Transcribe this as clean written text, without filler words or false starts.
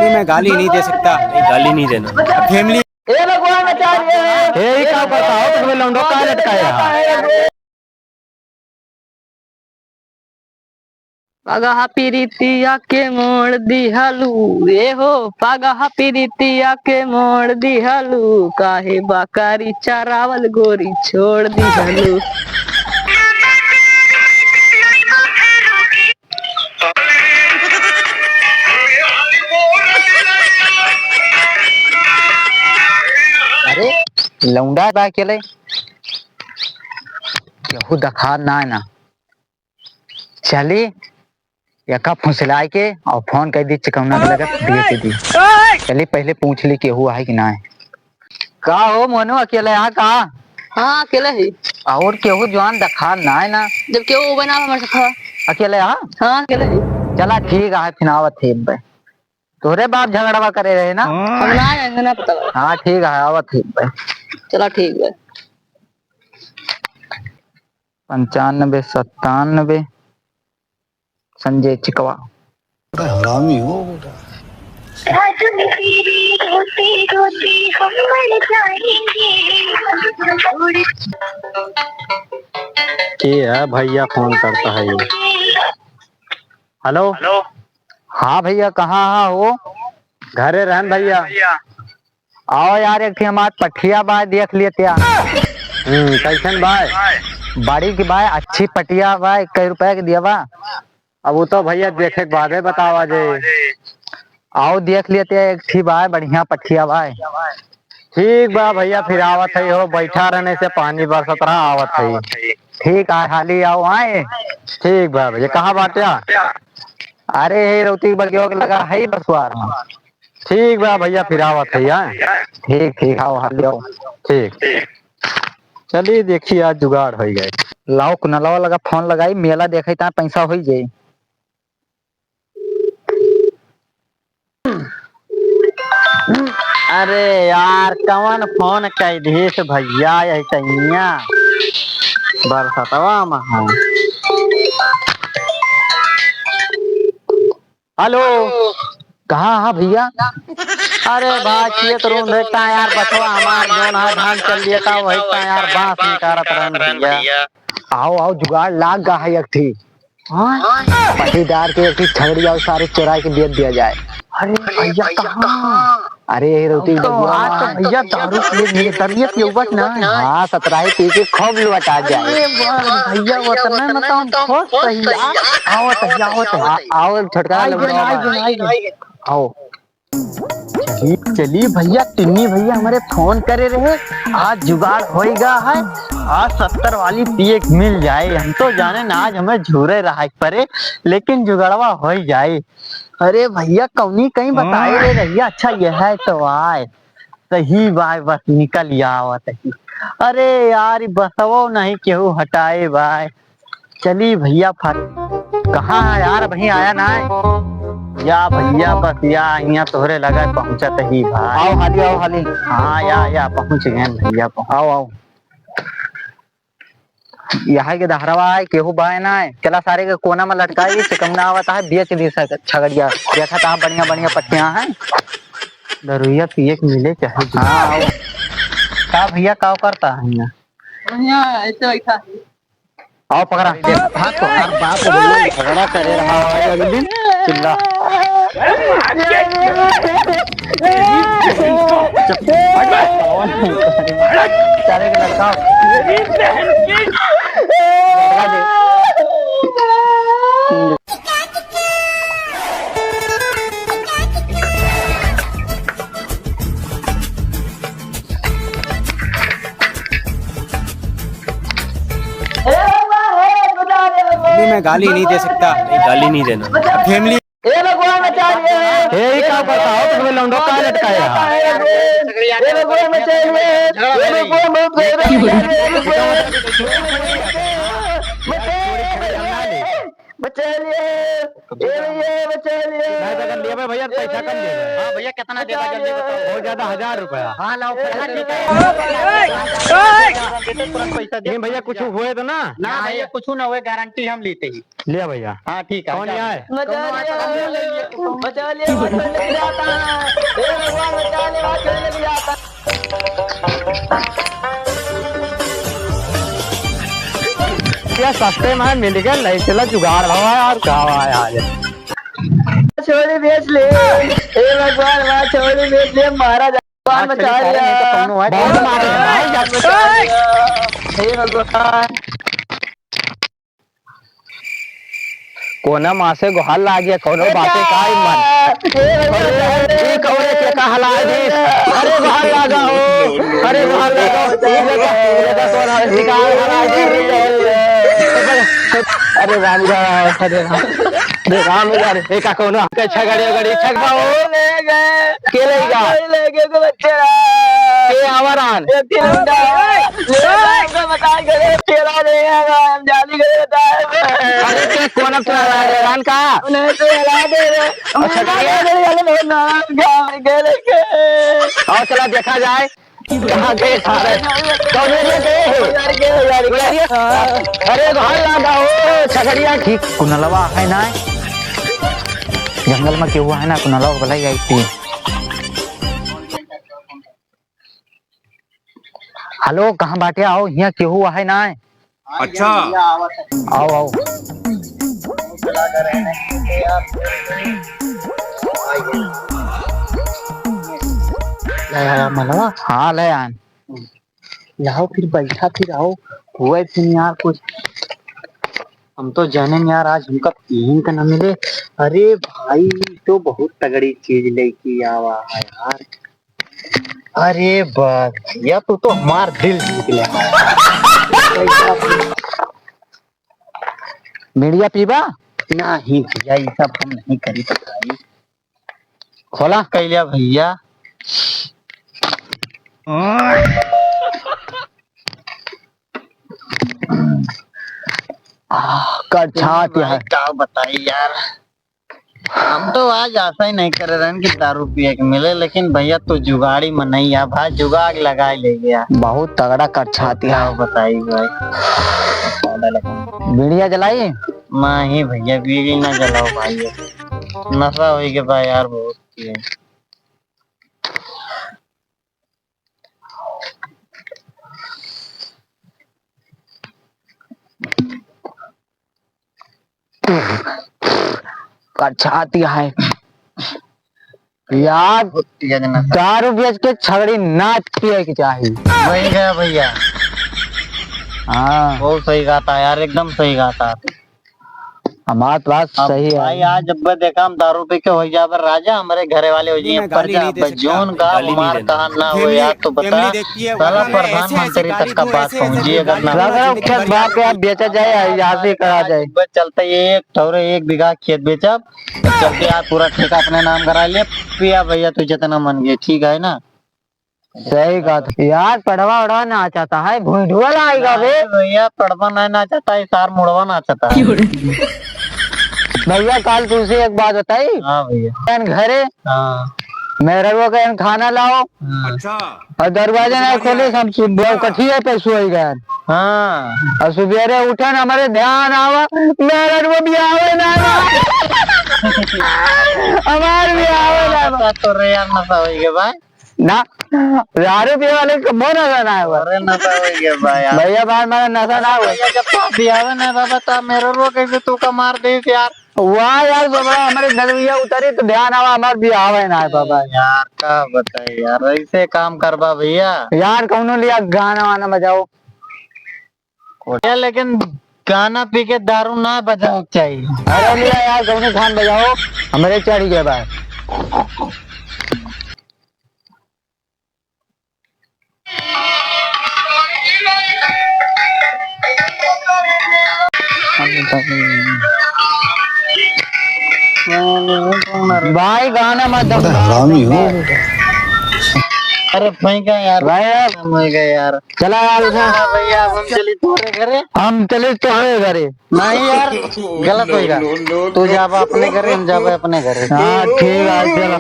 Family में गाली नहीं दे सकता। गाली नहीं देना। फैमिली क्या बताओ तुम्हें लौंडो कहाँ लटकाया? पगहा पीरितिया के मोड़ दिहलू ए हो, पगहा पीरितिया के मोड़ दिहलू, काहे बकरी चरावल गोरी छोड़ दिहलू। अरे लौंडा बा अकेले केहू दखा ना चली यका फुसलाए के और फोन कर दी चिकौना के लगे दिए के दी। चली पहले पूछ ली केहू है कि ना है। का हो मोनू अकेले यहाँ का? हाँ अकेले ही। और केहू जवान दखा ना है ना? जब क्यों बना हमारे साथ? अकेले यहाँ? हाँ अकेले ही। चला ठीक है फिर आवत थे तोरे बाप झगड़वा करे रहे ना? हम ना आएंगे ना पता। हाँ ठीक है आवत थे। चला ठीक है। 95 97 संजय चिकवा। हरामी हो बेटा। है भैया फोन करता है ये। हेलो हाँ भैया कहाँ हो? घरे रहन भैया। आओ यार एक थी हमार पठिया बाय देख लिए त्या। कैसन भाई? बड़ी की बाय अच्छी पटिया बाय कई रुपए की दिया बा? अब वो तो भैया देखे के बाद बतावा जे। आओ देख लेते एक थी बाय बढ़िया पठिया बाय। ठीक बा भैया फिर आवत है हो, बैठा रहने से पानी बरसत रहा आवत है। ठीक है हाली आओ आए। ठीक बा भैया कहाँ बाटे? अरे हे रोटी बगियो के लगा है बसवार में। ठीक बा भैया फिर आवत है। ठीक आओ हाली आओ। ठीक चलिए देखिए आज जुगाड़ हो गए। लाओ कुनलवा लगा फोन लगाई मेला देखे ता पैसा हो जाए। अरे यार कौन फोन कह दीस भैया ऐसा बरसतवा महा। हेलो कहाँ हाँ भैया? अरे भाई खेत रूम देखता यार बचवा हमार जोन है धान चल लिया था वही का यार बांस निकारत रहन भैया। आओ जुगाड़ लाग गा है एक थी। पटीदार के एक थी छगड़ी और सारे चुराई के बेच दिया जाए। अरे भैया कहाँ? अरे रोटी तो आज तो भैया दारू पिए मेरी तबीयत युवक ना। हाँ 17 पी के खूब लौटा जाए। भैया वो तो मैं बताऊं बहुत सही। आओ छोटका आओ। चलिए भैया तिन्नी भैया हमारे फोन करे रहे आज जुगाड़ होएगा है। आज 70 वाली पिए मिल जाए। हम तो जाने ना आज हमें झूरे रहा परे लेकिन जुगाड़वा हो जाए। अरे भैया कौनी कहीं बताए रे भैया। अच्छा यह है तो आए सही भाई बस निकल आवत है। अरे यार बसवो नहीं केहू हटाए भाई। चली भैया कहाँ है यार? भैया आया ना या भैया बस या यहाँ तोहरे लगा पहुंचत ही भाई। आओ हाली। हाँ या पहुंच गए भैया। आओ यहाँ के दहरवा है केहू बाय ना है। चला सारे के कोना में लटकाई चिकमना आवता है बेच दी छगड़िया। देखा था बढ़िया पट्टियां हैं। दरुइया पिए के मिले चाहे। हाँ आओ। का भैया का करता है यहाँ ऐसे बैठा है। आओ पकड़ा हाँ तो हर बात झगड़ा करे रहा है अगले दिन चिल्ला। सारे के लटकाओ। मैं गाली नहीं दे सकता। गाली नहीं देना। फैमिली क्या बताओ तुम्हें लौंडो कहाँ लटकाया? बचा लिए। भैया पैसा कम दे दो। हाँ भैया कितना देगा जल्दी बताओ। बहुत ज्यादा 1000 रुपया। हाँ लाओ पैसा ठीक है तुरंत पैसा दे। नहीं भैया कुछ हुए तो ना। ना भैया कुछ ना हुए गारंटी हम लेते ही। लिया भैया। हाँ ठीक है कौन यहाँ है? क्या सस्ते में मिल गया नहीं चला जुगाड़ हवा यार कहा आज। छोड़ी बेच ले हे भगवान माँ छोड़ी बेच ले महाराज भगवान बचा लिया बहुत मारे हे भगवान कोना माँ से गुहार ला गया कोनो बातें का ही मन। अरे कौरे के का हला दी। अरे गुहार लगा हो। अरे गुहार लगा तो सोना शिकार हला दी। अरे राम राम अरे राम यार एक का कोनो के छगड़े गड़ी छगबाओ ले गए के ले गया को बच्चे के आवरान बता गए तेरा नहीं है हम जाली गए अरे के कोना रान का उन्हें तो हिला दे रहे बहुत नाराज और चला देखा जाए कहाँ गए सारे अरे घर लगा हो छगड़िया ठीक कुनलवा है ना जंगल में क्यों हुआ है ना कुनलवा बोला आई थी। हेलो कहाँ बाटे आओ यहाँ क्यों हुआ है ना। अच्छा आओ आओ मनवा हाँ ले आन लाओ फिर बैठा फिर आओ हुआ फिर यार कुछ हम तो जाने यार आज हमका पीन का न मिले। अरे भाई तो बहुत तगड़ी चीज लेके आवा है यार। अरे बस भैया तू तो हमार दिल जीत ले। मीडिया पीबा नहीं भैया ये सब हम नहीं करी भाई। खोला कैलिया भैया कच्छात है क्या बताइए यार हम तो आज आशा ही नहीं कर रहे हैं कि दारू पिए के मिले लेकिन भैया तो जुगाड़ी में नहीं है भाई जुगाड़ लगा ले गया। बहुत तगड़ा कच्छात क्या है। बताइए भाई मीडिया जलाई नहीं भैया बीड़ी ना जलाओ भाई नशा हो गया भाई यार बहुत पिए। कच्छाती है यार दारू बेच के छगड़ी नाच पिए की चाहिए। वही गया भैया हाँ बहुत सही गाता है यार एकदम सही गाता है। हमारा बात सही है भाई आज जब देखा हम दारू पी के हो जा पर राजा हमारे घरे वाले हो जाए पर जा जोन का हमार कहा ना हो यार तो बता साला प्रधानमंत्री तक का बात पहुंची अगर ना बाप यार बेचा जाए यहाँ से करा जाए। बस चलते एक ठौरे 1 बीघा खेत बेचा चलते यार पूरा ठेका अपने नाम करा लिया पिया भैया तू जितना मन गए ठीक है ना। सही बात यार पढ़वा उड़वा ना चाहता है भूडुआ आएगा भैया पढ़वा नहीं ना चाहता है सार मुड़वा ना चाहता है। भैया कल तुझसे एक बात बताई। हाँ भैया घरे हाँ मेरे वो कहीं खाना लाओ अच्छा और दरवाजा ना खोले सब सुबह कठी है पे सोई गए। हाँ और सुबेरे उठे न हमारे ध्यान आवा मेरे वो भी आवे ना हमारे भी आवे ना तो रे यार नशा हो गया भाई ना दारू पिए वाले को मोह नशा ना है अरे नशा हो गया भाई यार। भैया भाई मेरा नशा ना हुआ भैया जब पापी आवे ना बाबा ता मेरे रो कैसे तू का मार दे यार। वाह यार बाबा हमारे नजरिया उतरी तो ध्यान आवा हमारे भी आवे ना है बाबा यार क्या बताए यार ऐसे काम करबा भैया यार कौनो लिया गाना वाना बजाओ लेकिन गाना पी के दारू ना बजाओ चाहिए। अरे लिया यार कौनो खान बजाओ हमारे चढ़ गए भाई। भाई गाना मत हरामी हो अरे भैया यार यार चला यार उठा। भैया हम चली तुम्हारे घरे। हम चले तो हमें घरे। नहीं यार गलत होएगा। तू जाबा अपने घरे हम जाबा अपने घरे। हाँ ठीक है चलो।